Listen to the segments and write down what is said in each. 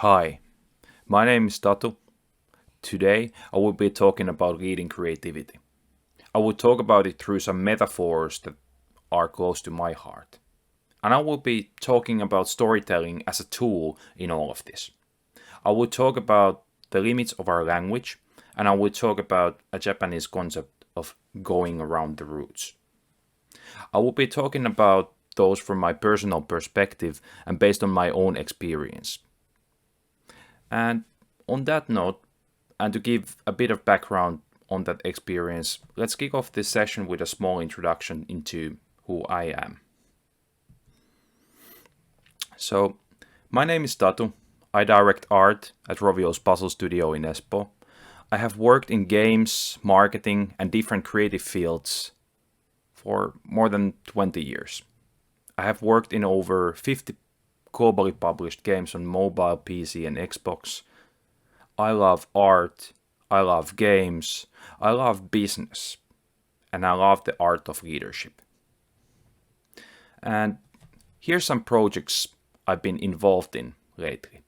Hi, my name is Tatu. Today I will be talking about reading creativity. I will talk about it through some metaphors that are close to my heart. And I will be talking about storytelling as a tool in all of this. I will talk about the limits of our language, and I will talk about a Japanese concept of going around the roots. I will be talking about those from my personal perspective and based on my own experience. And on that note, and to give a bit of background on that experience, let's kick off this session with a small introduction into who I am. So, my name is Tatu. I direct art at Rovio's puzzle studio in Espoo. I have worked in games, marketing, and different creative fields for more than 20 years. I have worked in over 50 globally published games on mobile, PC, and Xbox. I love art, I love games, I love business, and I love the art of leadership. And here's some projects I've been involved in lately.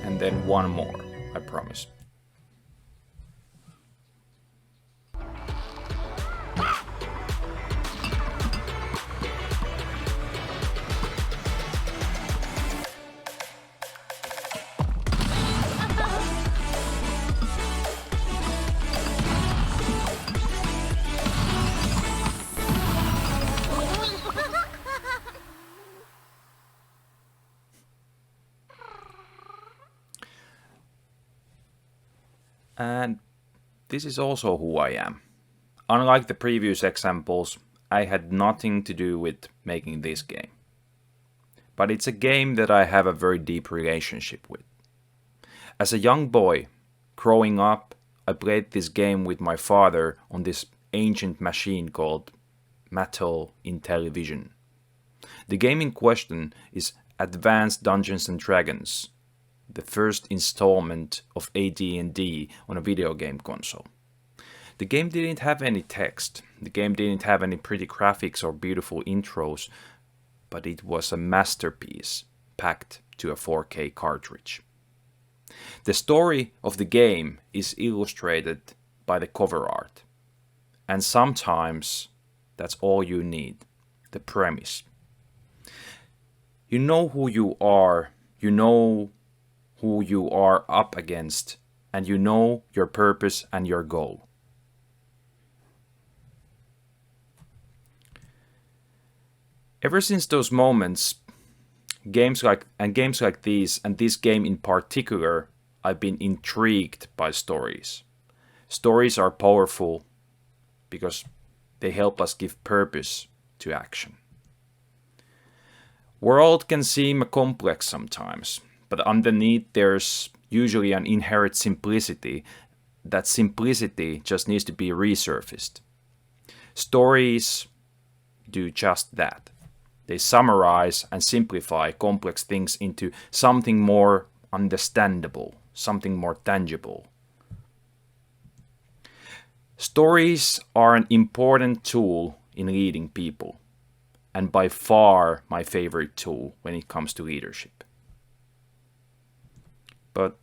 And then one more, I promise. And this is also who I am. Unlike the previous examples, I had nothing to do with making this game. But it's a game that I have a very deep relationship with. As a young boy, growing up, I played this game with my father on this ancient machine called metal in television. The game in question is Advanced Dungeons and Dragons, the first installment of AD&D on a video game console. The game didn't have any text, the game didn't have any pretty graphics or beautiful intros, but it was a masterpiece packed to a 4K cartridge. The story of the game is illustrated by the cover art, and sometimes that's all you need, the premise. You know who you are, you know who you are up against, and you know your purpose and your goal. Ever since those moments, games like these, and this game in particular, I've been intrigued by stories. Stories are powerful because they help us give purpose to action. World can seem complex sometimes, but underneath there's usually an inherent simplicity. That simplicity just needs to be resurfaced. Stories do just that. They summarize and simplify complex things into something more understandable, something more tangible. Stories are an important tool in leading people, and by far my favorite tool when it comes to leadership. But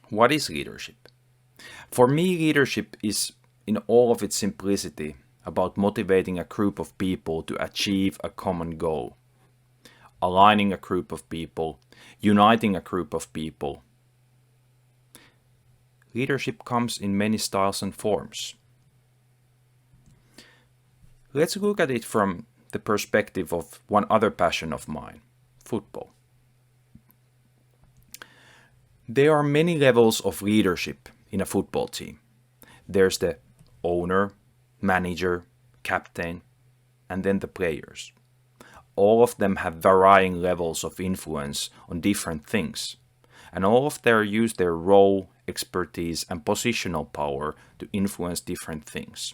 what is leadership? For me, leadership is, in all of its simplicity, about motivating a group of people to achieve a common goal, aligning a group of people, uniting a group of people. Leadership comes in many styles and forms. Let's look at it from the perspective of one other passion of mine, football. There are many levels of leadership in a football team. There's the owner, manager, captain, and then the players. All of them have varying levels of influence on different things, and all of them use their role, expertise, and positional power to influence different things.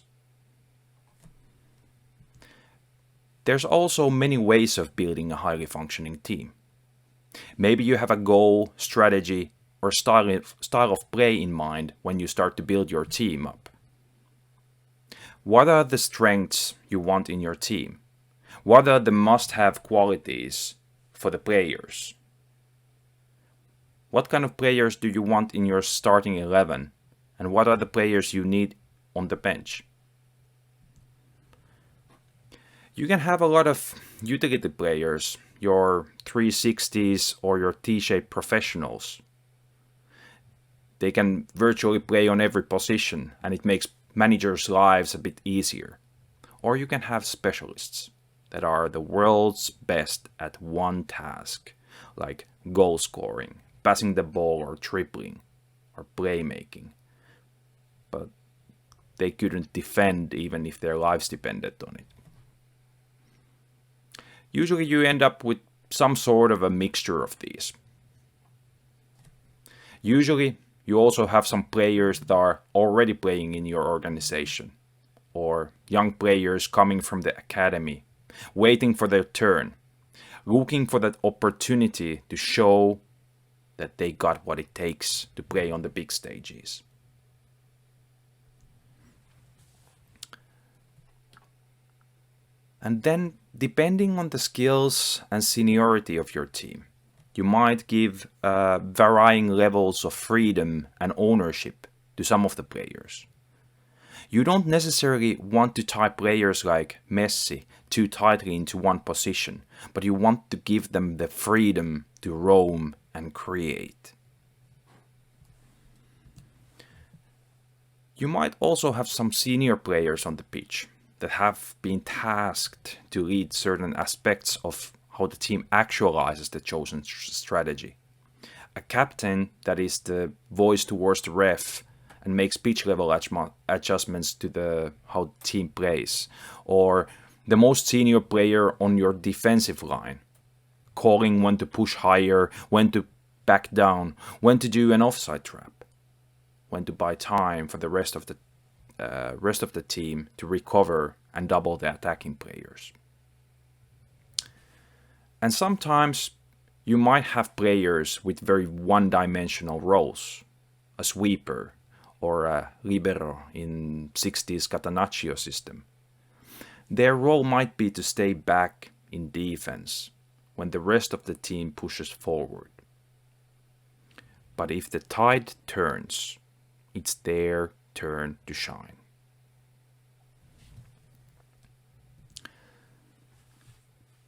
There's also many ways of building a highly functioning team. Maybe you have a goal, strategy, or style of play in mind when you start to build your team up. What are the strengths you want in your team? What are the must-have qualities for the players? What kind of players do you want in your starting 11? And what are the players you need on the bench? You can have a lot of utility players, your 360s or your T-shaped professionals. They can virtually play on every position, and it makes managers' lives a bit easier. Or you can have specialists that are the world's best at one task, like goal scoring, passing the ball or dribbling, or playmaking. But they couldn't defend even if their lives depended on it. Usually you end up with some sort of a mixture of these. Usually you also have some players that are already playing in your organization, or young players coming from the academy, waiting for their turn, looking for that opportunity to show that they got what it takes to play on the big stages. And then, depending on the skills and seniority of your team, you might give varying levels of freedom and ownership to some of the players. You don't necessarily want to tie players like Messi too tightly into one position, but you want to give them the freedom to roam and create. You might also have some senior players on the pitch that have been tasked to lead certain aspects of how the team actualizes the chosen strategy. A captain that is the voice towards the ref and makes pitch level adjustments to how the team plays. Or the most senior player on your defensive line, calling when to push higher, when to back down, when to do an offside trap, when to buy time for the rest of the team to recover and double the attacking players. And sometimes you might have players with very one-dimensional roles, a sweeper or a libero in 60s Catenaccio system. Their role might be to stay back in defense when the rest of the team pushes forward. But if the tide turns, it's their turn to shine.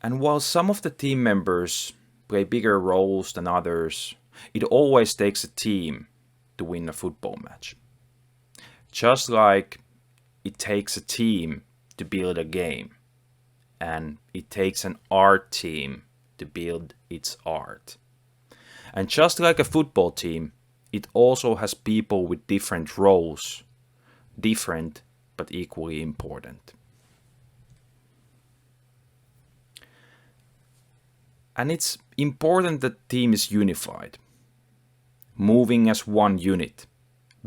And while some of the team members play bigger roles than others, it always takes a team to win a football match. Just like it takes a team to build a game, and it takes an art team to build its art. And just like a football team, it also has people with different roles, different but equally important. And it's important that the team is unified, moving as one unit,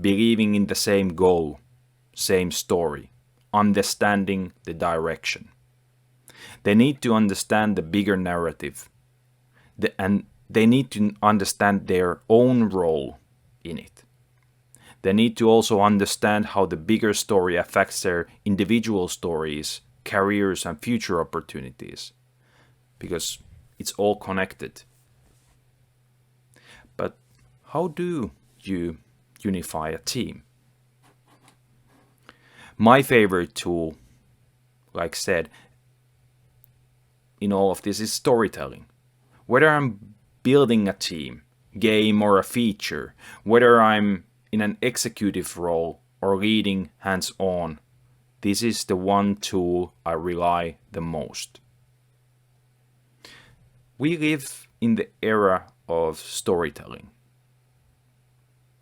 believing in the same goal, same story, understanding the direction. They need to understand the bigger narrative, and they need to understand their own role in it. They need to also understand how the bigger story affects their individual stories, careers, and future opportunities, because it's all connected. But how do you unify a team? My favorite tool, like said, in all of this is storytelling. Whether I'm building a team, game, or a feature, whether I'm in an executive role or leading hands-on, this is the one tool I rely the most. We live in the era of storytelling.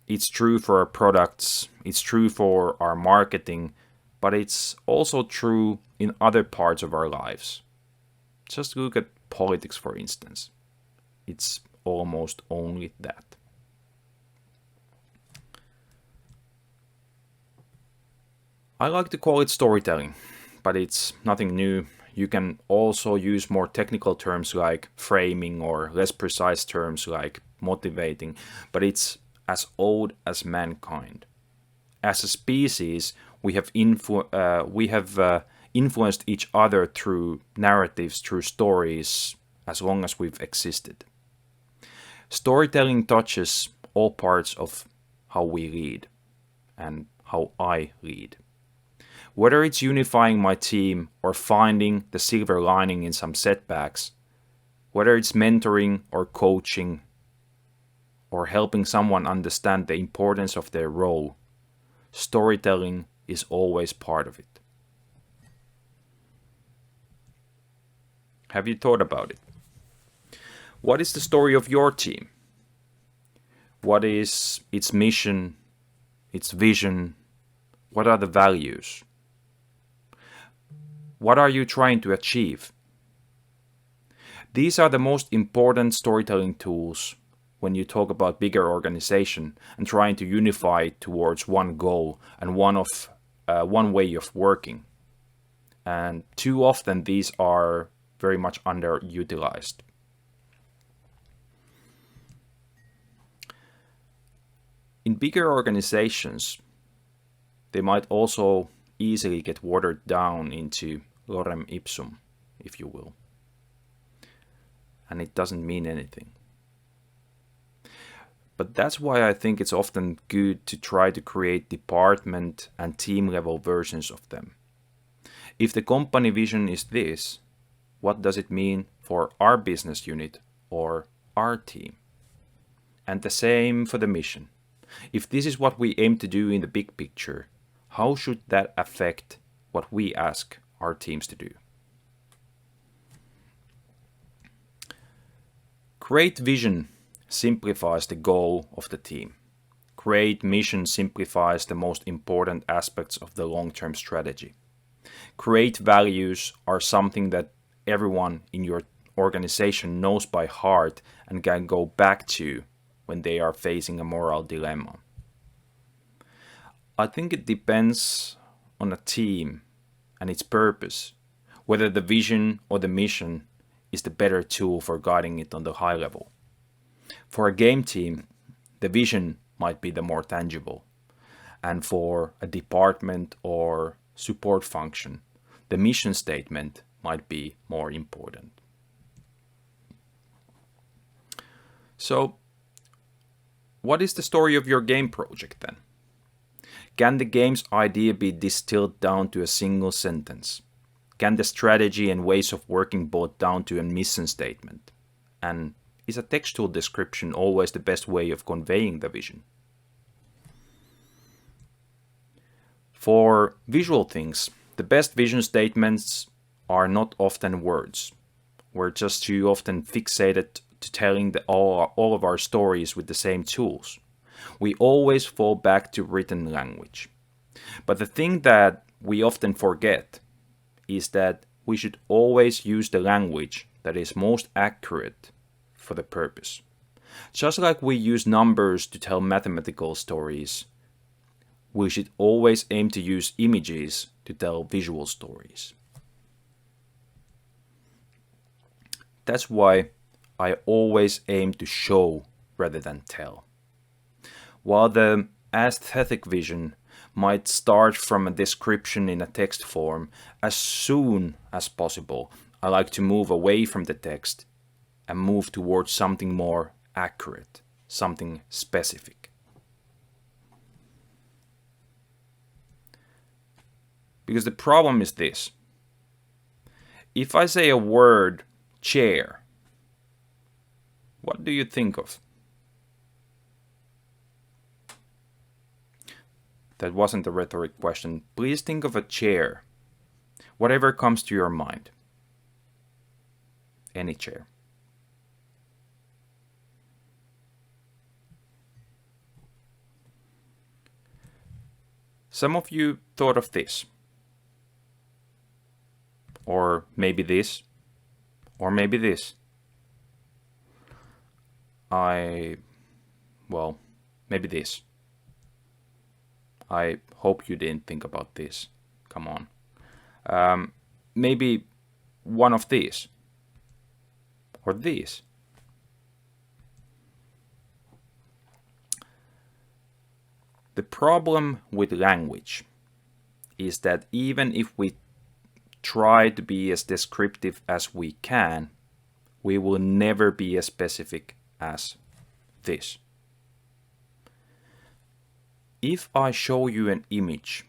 It's true for our products, it's true for our marketing, but it's also true in other parts of our lives. Just look at politics, for instance. It's almost only that. I like to call it storytelling, but it's nothing new. You can also use more technical terms like framing or less precise terms like motivating, but it's as old as mankind. As a species, we have influenced each other through narratives, through stories, as long as we've existed. Storytelling touches all parts of how we lead and how I lead. Whether it's unifying my team or finding the silver lining in some setbacks, whether it's mentoring or coaching or helping someone understand the importance of their role, storytelling is always part of it. Have you thought about it? What is the story of your team? What is its mission, its vision? What are the values? What are you trying to achieve? These are the most important storytelling tools when you talk about bigger organization and trying to unify towards one goal and one way of working. And too often these are very much underutilized. In bigger organizations, they might also easily get watered down into lorem ipsum, if you will. And it doesn't mean anything. But that's why I think it's often good to try to create department and team level versions of them. If the company vision is this, what does it mean for our business unit or our team? And the same for the mission. If this is what we aim to do in the big picture, how should that affect what we ask our teams to do? Great vision simplifies the goal of the team. Great mission simplifies the most important aspects of the long-term strategy. Great values are something that everyone in your organization knows by heart and can go back to when they are facing a moral dilemma. I think it depends on a team and its purpose, whether the vision or the mission is the better tool for guiding it on the high level. For a game team, the vision might be the more tangible, and for a department or support function, the mission statement might be more important. So, what is the story of your game project then? Can the game's idea be distilled down to a single sentence? Can the strategy and ways of working boiled down to a mission statement? And is a textual description always the best way of conveying the vision? For visual things, the best vision statements are not often words. We're just too often fixated to telling all of our stories with the same tools. We always fall back to written language. But the thing that we often forget is that we should always use the language that is most accurate for the purpose. Just like we use numbers to tell mathematical stories, we should always aim to use images to tell visual stories. That's why I always aim to show rather than tell. While the aesthetic vision might start from a description in a text form, as soon as possible, I like to move away from the text and move towards something more accurate, something specific. Because the problem is this. If I say a word, chair, what do you think of? That wasn't a rhetoric question. Please think of a chair. Whatever comes to your mind. Any chair. Some of you thought of this. Or maybe this. Or maybe this. Maybe this. I hope you didn't think about this. Come on. Maybe one of these. Or these. The problem with language is that even if we try to be as descriptive as we can, we will never be as specific as this. If I show you an image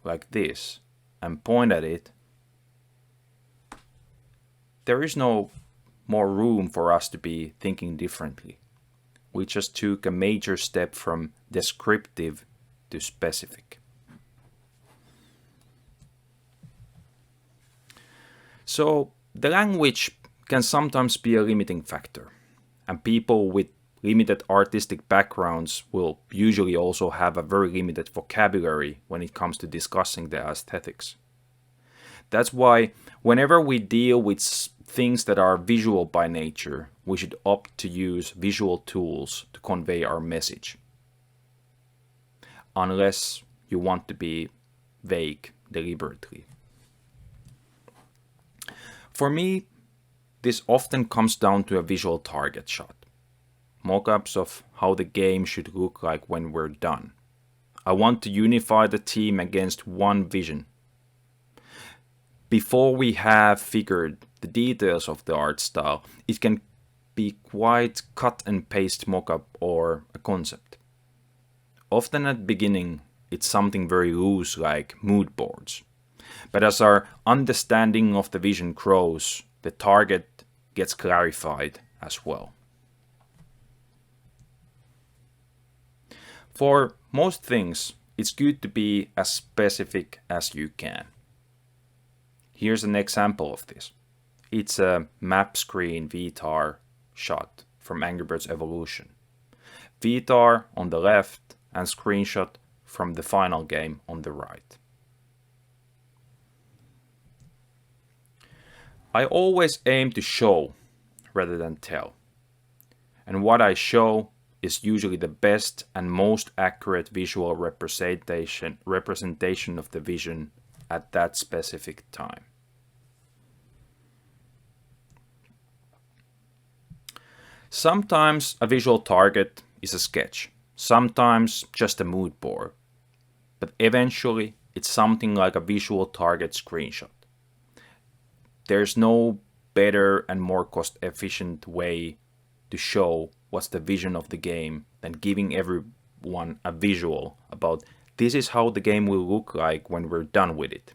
like this and point at it, there is no more room for us to be thinking differently. We just took a major step from descriptive to specific. So the language can sometimes be a limiting factor, and people with limited artistic backgrounds will usually also have a very limited vocabulary when it comes to discussing the aesthetics. That's why whenever we deal with things that are visual by nature, we should opt to use visual tools to convey our message. Unless you want to be vague deliberately. For me, this often comes down to a visual target shot. Mock-ups of how the game should look like when we're done. I want to unify the team against one vision. Before we have figured the details of the art style, it can be quite cut and paste mock-up or a concept. Often at the beginning, it's something very loose like mood boards. But as our understanding of the vision grows, the target gets clarified as well. For most things, it's good to be as specific as you can. Here's an example of this. It's a map screen VTAR shot from Angry Birds Evolution. VTAR on the left and screenshot from the final game on the right. I always aim to show rather than tell. And what I show is usually the best and most accurate visual representation of the vision at that specific time. Sometimes a visual target is a sketch, sometimes just a mood board, but eventually it's something like a visual target screenshot. There's no better and more cost efficient way to show what's the vision of the game than giving everyone a visual about this is how the game will look like when we're done with it.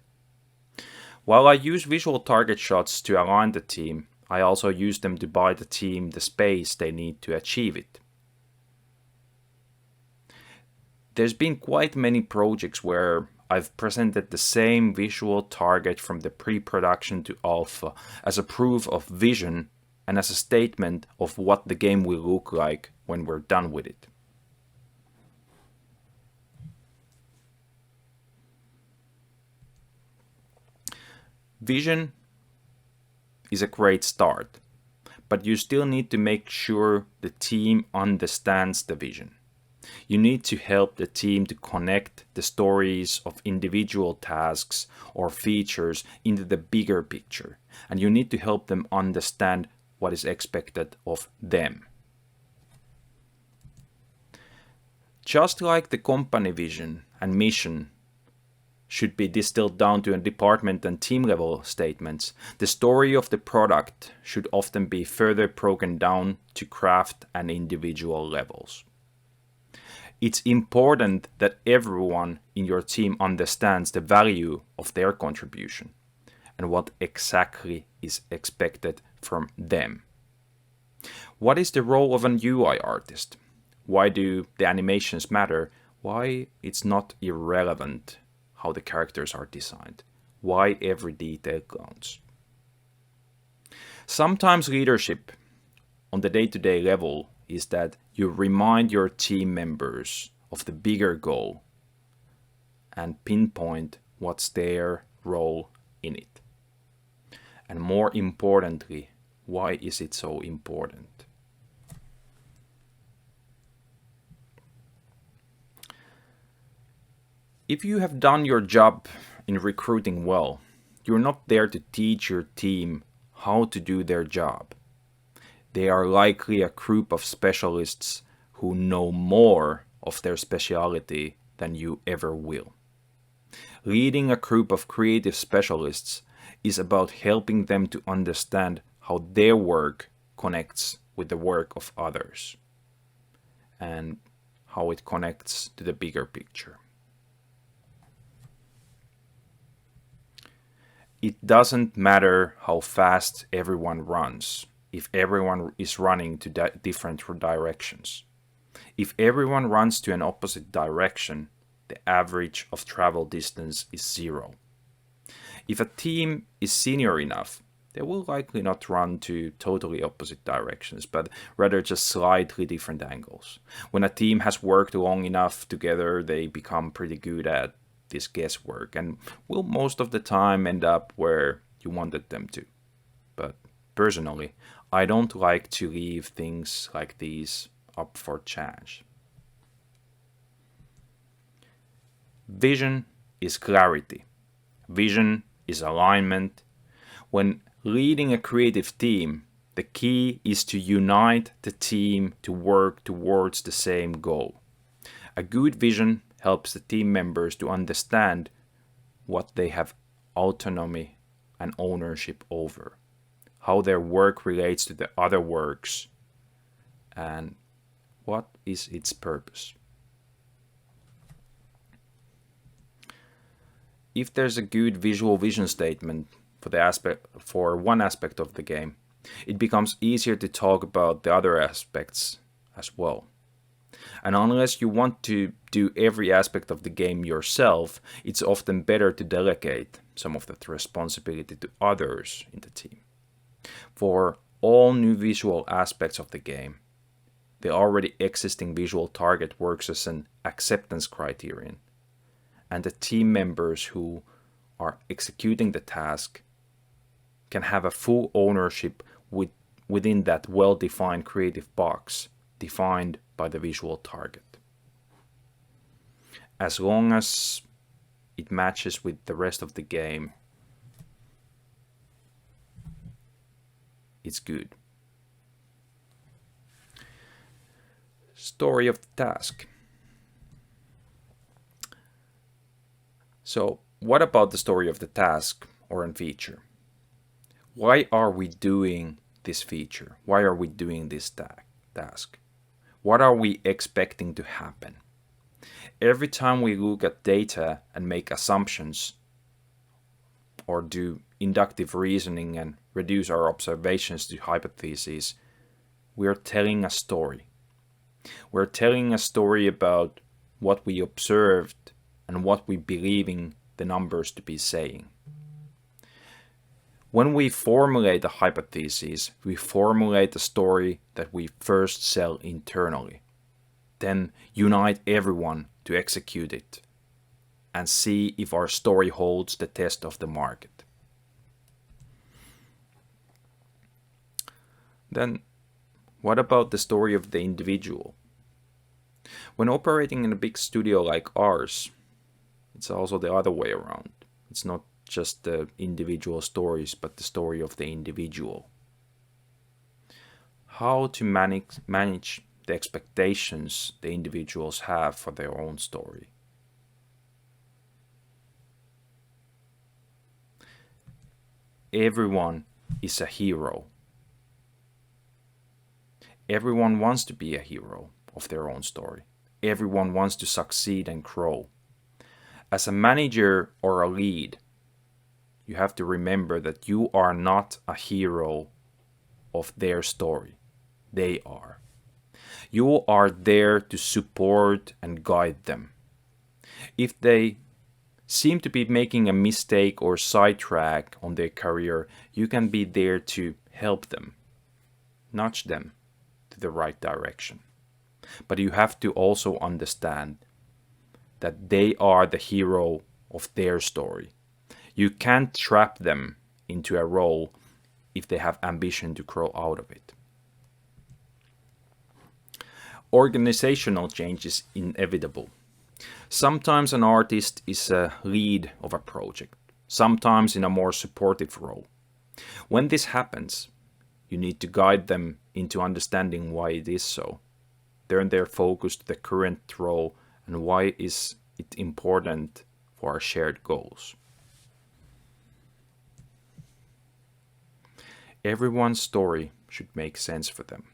While I use visual target shots to align the team, I also use them to buy the team the space they need to achieve it. There's been quite many projects where I've presented the same visual target from the pre-production to alpha as a proof of vision and as a statement of what the game will look like when we're done with it. Vision is a great start, but you still need to make sure the team understands the vision. You need to help the team to connect the stories of individual tasks or features into the bigger picture, and you need to help them understand what is expected of them. Just like the company vision and mission should be distilled down to a department and team level statements, the story of the product should often be further broken down to craft and individual levels. It's important that everyone in your team understands the value of their contribution and what exactly is expected from them. What is the role of an UI artist? Why do the animations matter? Why it's not irrelevant how the characters are designed? Why every detail counts? Sometimes leadership on the day-to-day level is that you remind your team members of the bigger goal and pinpoint what's their role in it. And more importantly, why is it so important? If you have done your job in recruiting well, you're not there to teach your team how to do their job. They are likely a group of specialists who know more of their specialty than you ever will. Leading a group of creative specialists is about helping them to understand how their work connects with the work of others and how it connects to the bigger picture. It doesn't matter how fast everyone runs if everyone is running to different directions. If everyone runs to an opposite direction, the average of travel distance is 0. If a team is senior enough, they will likely not run to totally opposite directions, but rather just slightly different angles. When a team has worked long enough together, they become pretty good at this guesswork and will most of the time end up where you wanted them to. But personally, I don't like to leave things like these up for chance. Vision is clarity. Vision is alignment. When leading a creative team, the key is to unite the team to work towards the same goal. A good vision helps the team members to understand what they have autonomy and ownership over, how their work relates to the other works, and what is its purpose. If there's a good visual vision statement for one aspect of the game, it becomes easier to talk about the other aspects as well. And unless you want to do every aspect of the game yourself, it's often better to delegate some of that responsibility to others in the team. For all new visual aspects of the game, the already existing visual target works as an acceptance criterion, and the team members who are executing the task can have a full ownership within that well-defined creative box defined by the visual target. As long as it matches with the rest of the game, it's good. Story of the task. So, what about the story of the task or a feature? Why are we doing this feature? Why are we doing this task? What are we expecting to happen? Every time we look at data and make assumptions or do inductive reasoning and reduce our observations to hypotheses, we are telling a story. We're telling a story about what we observed and what we believing the numbers to be saying. When we formulate a hypothesis, we formulate a story that we first sell internally, then unite everyone to execute it and see if our story holds the test of the market. Then, what about the story of the individual? When operating in a big studio like ours, it's also the other way around. It's not just the individual stories, but the story of the individual. How to manage the expectations the individuals have for their own story. Everyone is a hero. Everyone wants to be a hero of their own story. Everyone wants to succeed and grow. As a manager or a lead, you have to remember that you are not a hero of their story. They are. You are there to support and guide them. If they seem to be making a mistake or sidetrack on their career, you can be there to help them, nudge them to the right direction. But you have to also understand that they are the hero of their story. You can't trap them into a role if they have ambition to grow out of it. Organizational change is inevitable. Sometimes an artist is a lead of a project, sometimes in a more supportive role. When this happens, you need to guide them into understanding why it is so. Turn their focus to the current role and why is it important for our shared goals. Everyone's story should make sense for them.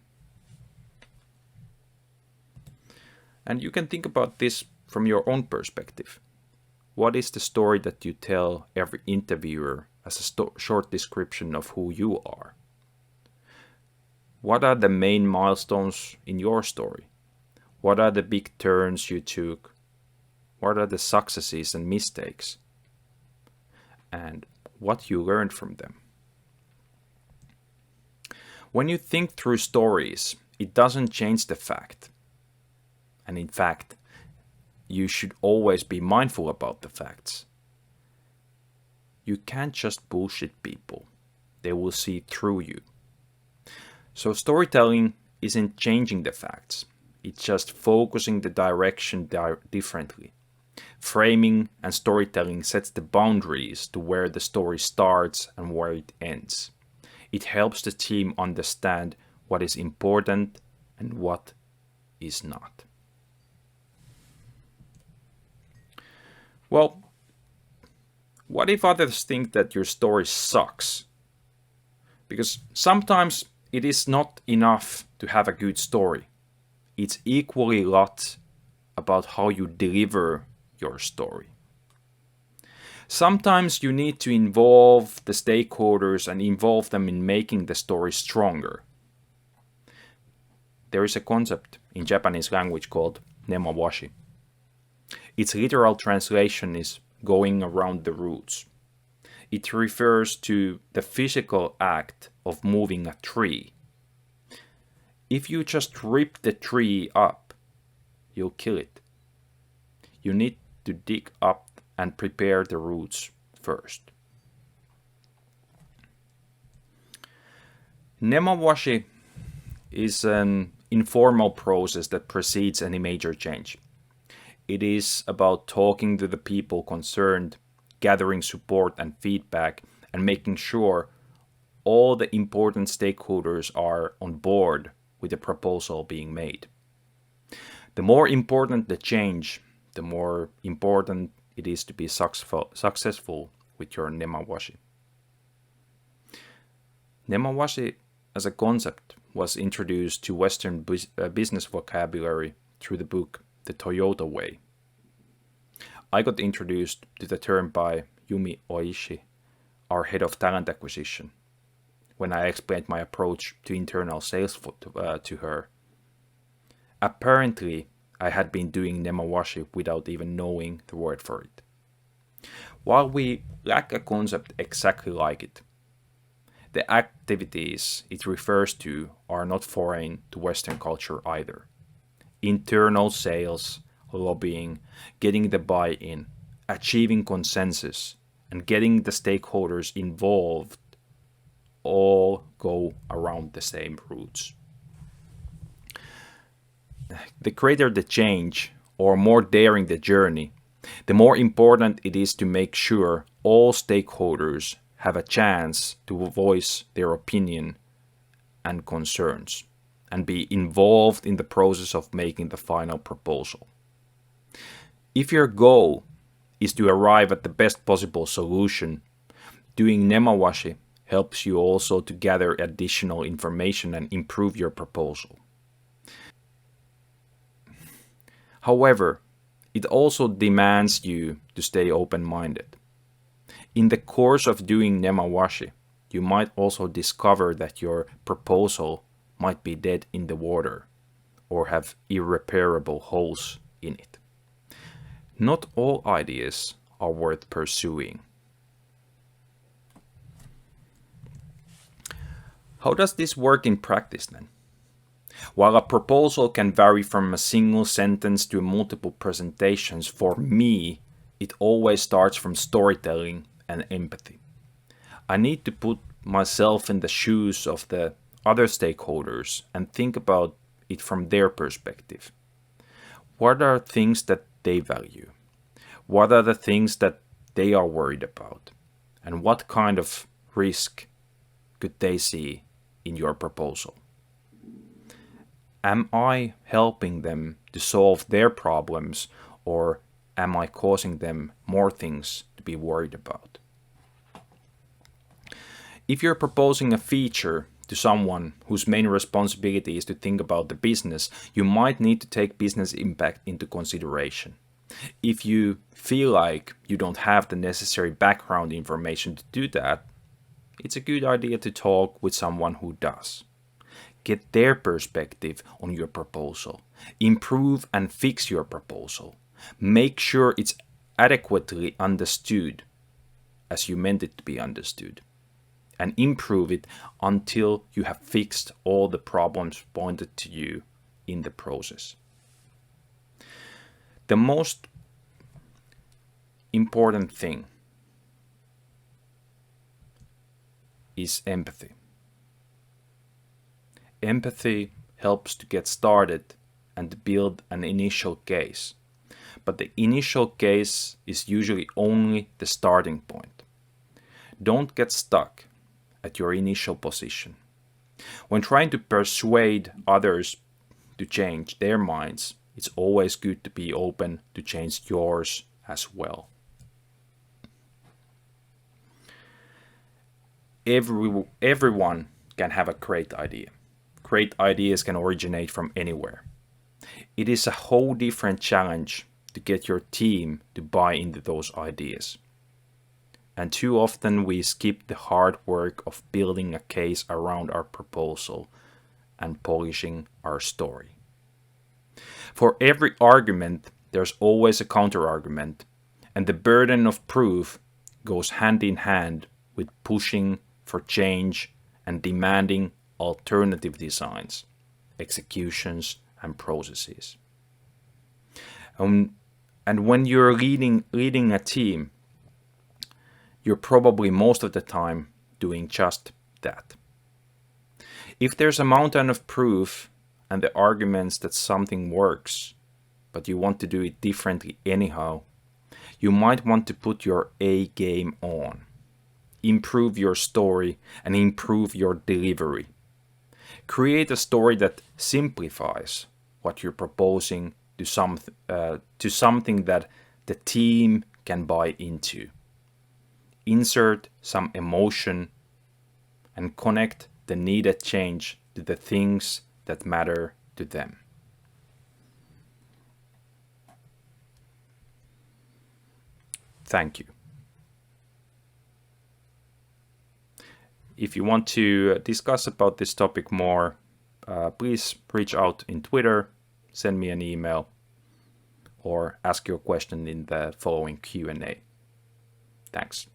And you can think about this from your own perspective. What is the story that you tell every interviewer as a short description of who you are? What are the main milestones in your story? What are the big turns you took? What are the successes and mistakes? And what you learned from them? When you think through stories, it doesn't change the fact. And in fact, you should always be mindful about the facts. You can't just bullshit people. They will see through you. So storytelling isn't changing the facts. It's just focusing the direction differently. Framing and storytelling sets the boundaries to where the story starts and where it ends. It helps the team understand what is important and what is not. Well, what if others think that your story sucks? Because sometimes it is not enough to have a good story. It's equally a lot about how you deliver your story. Sometimes you need to involve the stakeholders and involve them in making the story stronger. There is a concept in Japanese language called nemawashi. Its literal translation is going around the roots. It refers to the physical act of moving a tree. If you just rip the tree up, you'll kill it. You need to dig up and prepare the roots first. Nemawashi is an informal process that precedes any major change. It is about talking to the people concerned, gathering support and feedback, and making sure all the important stakeholders are on board with the proposal being made. The more important the change, the more important it is to be successful with your nemawashi. Nemawashi as a concept was introduced to Western business vocabulary through the book The Toyota Way. I got introduced to the term by Yumi Oishi, our head of talent acquisition, when I explained my approach to internal sales to her. Apparently, I had been doing nemawashi without even knowing the word for it. While we lack a concept exactly like it, the activities it refers to are not foreign to Western culture either. Internal sales, lobbying, getting the buy-in, achieving consensus, and getting the stakeholders involved all go around the same roots. The greater the change, or more daring the journey, the more important it is to make sure all stakeholders have a chance to voice their opinion and concerns, and be involved in the process of making the final proposal. If your goal is to arrive at the best possible solution, doing nemawashi helps you also to gather additional information and improve your proposal. However, it also demands you to stay open-minded. In the course of doing nemawashi, you might also discover that your proposal might be dead in the water or have irreparable holes in it. Not all ideas are worth pursuing. How does this work in practice then? While a proposal can vary from a single sentence to multiple presentations, for me, it always starts from storytelling and empathy. I need to put myself in the shoes of the other stakeholders and think about it from their perspective. What are things that they value? What are the things that they are worried about? And what kind of risk could they see in your proposal? Am I helping them to solve their problems, or am I causing them more things to be worried about? If you're proposing a feature to someone whose main responsibility is to think about the business, you might need to take business impact into consideration. If you feel like you don't have the necessary background information to do that, it's a good idea to talk with someone who does. Get their perspective on your proposal. Improve and fix your proposal. Make sure it's adequately understood as you meant it to be understood. And improve it until you have fixed all the problems pointed to you in the process. The most important thing is empathy. Empathy helps to get started and build an initial case. But the initial case is usually only the starting point. Don't get stuck at your initial position. When trying to persuade others to change their minds, it's always good to be open to change yours as well. Everyone can have a great idea. Great ideas can originate from anywhere. It is a whole different challenge to get your team to buy into those ideas. And too often we skip the hard work of building a case around our proposal and polishing our story. For every argument, there's always a counter-argument, and the burden of proof goes hand in hand with pushing for change and demanding alternative designs, executions, and processes. And when you're leading a team, you're probably most of the time doing just that. If there's a mountain of proof and the arguments that something works, but you want to do it differently anyhow, you might want to put your A game on. Improve your story and improve your delivery. Create a story that simplifies what you're proposing to something that the team can buy into. Insert some emotion and connect the needed change to the things that matter to them. Thank you. If you want to discuss about this topic more, please reach out in Twitter, send me an email, or ask your question in the following Q&A. Thanks.